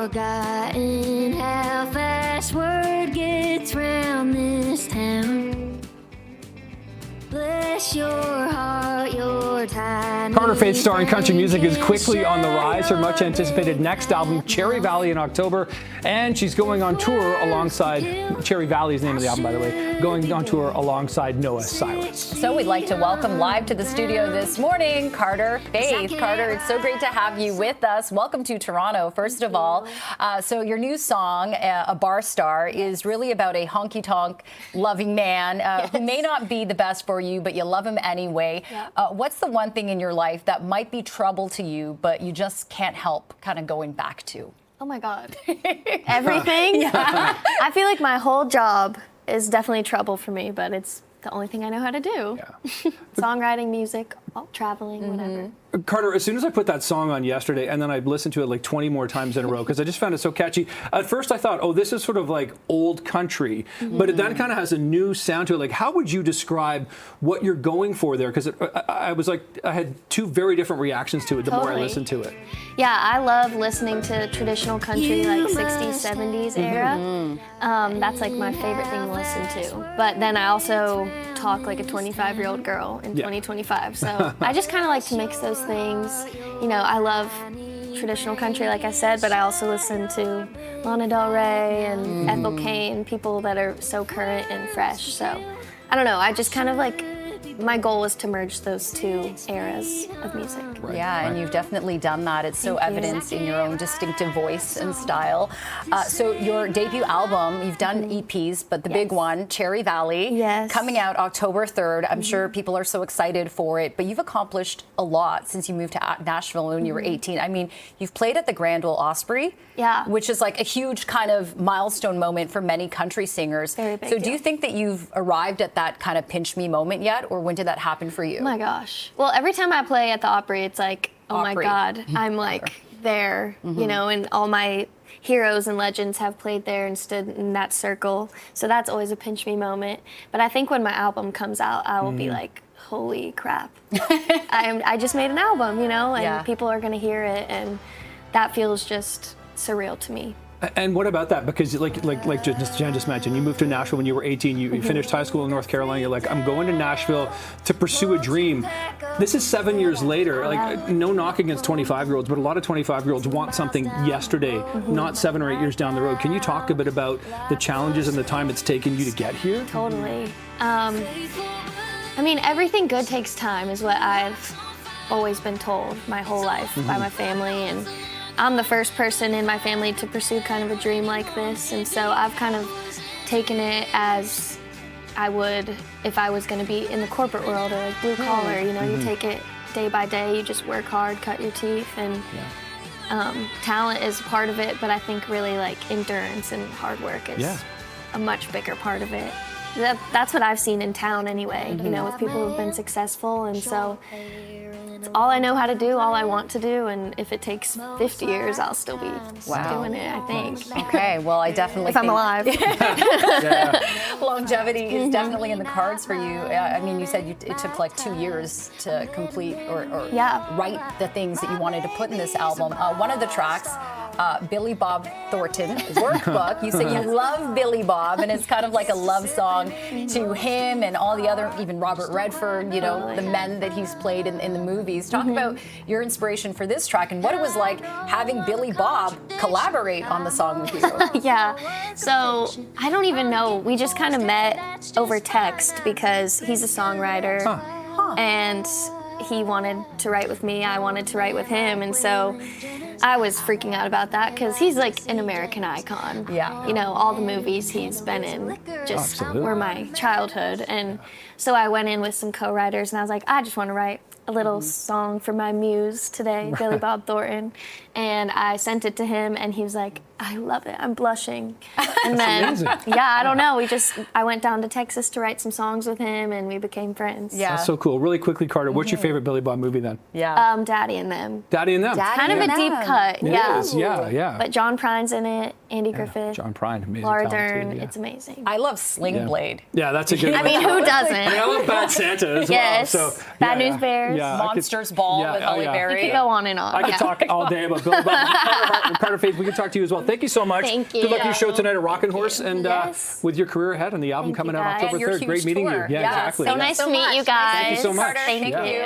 forgotten how fast word gets round this town. Bless your heart, your tiny. Carter Faith's star in country music is quickly on the rise. Her much anticipated next album, Cherry Valley, in October. And she's going on tour alongside, Cherry Valley is the name of the album, by the way, going on tour alongside Noah Cyrus. So we'd like to welcome live to the studio this morning, Carter Faith. Carter, it's so great to have you with us. Welcome to Toronto, first of all. So your new song, A Bar Star, is really about a honky-tonk loving man who may not be the best for you, but you love him anyway. Yeah. What's the one thing in your life that might be trouble to you, but you just can't help kind of going back to? Oh my God. Everything? Yeah. I feel like my whole job is definitely trouble for me, but it's the only thing I know how to do. Yeah. Songwriting, music, traveling, whatever. Carter, as soon as I put that song on yesterday, and then I listened to it like 20 more times in a row, because I just found it so catchy. At first I thought, oh, this is sort of like old country, but it then kind of has a new sound to it. Like, how would you describe what you're going for there? Because I was like, I had two very different reactions to it the more I listened to it. Yeah, I love listening to traditional country, like 60s, 70s era. That's like my favorite thing to listen to. But then I also talk like a 25-year-old girl in 2025. So I just kind of like to mix those things. You know, I love traditional country, like I said, but I also listen to Lana Del Rey and Ethel Cain, people that are so current and fresh. So I don't know, I just kind of like, my goal is to merge those two eras of music. Yeah, and you've definitely done that. It's so evident in your own distinctive voice and style. So your debut album, you've done EPs, but the big one, Cherry Valley, coming out October 3rd. I'm sure people are so excited for it, but you've accomplished a lot since you moved to Nashville when you were 18. I mean, you've played at the Grand Ole Osprey, which is like a huge kind of milestone moment for many country singers. Very big so deal. do you think that you've arrived at that kind of pinch me moment yet, or when did that happen for you? Oh my gosh. Well, every time I play at the Opry, it's like, oh my God, I'm like there, you know, and all my heroes and legends have played there and stood in that circle. So that's always a pinch me moment. But I think when my album comes out, I will be like, holy crap. I just made an album, you know, and people are going to hear it. And that feels just surreal to me. And what about that? Because like Jen just mentioned, you moved to Nashville when you were 18. You finished high school in North Carolina. You're like, I'm going to Nashville to pursue a dream. This is 7 years later. Like, no knock against 25-year-olds, but a lot of 25-year-olds want something yesterday, not 7 or 8 years down the road. Can you talk a bit about the challenges and the time it's taken you to get here? Totally. I mean, everything good takes time is what I've always been told my whole life by my family, and I'm the first person in my family to pursue kind of a dream like this, and so I've kind of taken it as I would if I was going to be in the corporate world or like blue collar. You know, you take it day by day, you just work hard, cut your teeth, and talent is part of it, but I think really like endurance and hard work is a much bigger part of it. That's what I've seen in town anyway, you know, with people who've been successful, and so it's all I know how to do, all I want to do, and if it takes 50 years, I'll still be doing it, I think. Okay, well, I definitely if I'm alive. Longevity is definitely in the cards for you. I mean, you said it took like 2 years to complete or write the things that you wanted to put in this album. One of the tracks, Billy Bob Thornton Workbook, you say you love Billy Bob, and it's kind of like a love song to him and all the other, even Robert Redford, you know, the men that he's played in the movies. Talk about your inspiration for this track and what it was like having Billy Bob collaborate on the song with you. Yeah, so I don't even know. We just kind of met over text because he's a songwriter and he wanted to write with me, I wanted to write with him, and so I was freaking out about that because he's like an American icon. Yeah. You know, all the movies he's been in just were my childhood, and so I went in with some co-writers and I was like, I just want to write a little song for my muse today, Billy Bob Thornton, and I sent it to him and he was like, I love it, I'm blushing. And then, I don't know, I went down to Texas to write some songs with him and we became friends. Yeah. That's so cool. Really quickly, Carter, what's your favorite Billy Bob movie then? Daddy and Them. Daddy and Them. Kind of a deep cut, It is, yeah. But John Prine's in it Andy Griffith, John Prine, amazing Laura talent, Dern. too, yeah. It's amazing. I love Sling Blade. Yeah, that's a good I one. mean, who doesn't? I love Bad Santa as Yes. well. So, Bad News Bears. Yeah, I could- Monsters Ball with Holly Berry. We could go on and on. I could talk all day about Billy Bob. Carter Faith, we could talk to you as well. Thank you so much. Thank you. Good luck at your show tonight at Rockin' Horse and Yes. with your career ahead and the album Thank coming you, out guys. October And your 3rd. Great huge meeting tour. you. Yeah, Yeah, exactly. So Yeah. nice to meet you guys. Thank you so much. Carter, Thank thank you. you.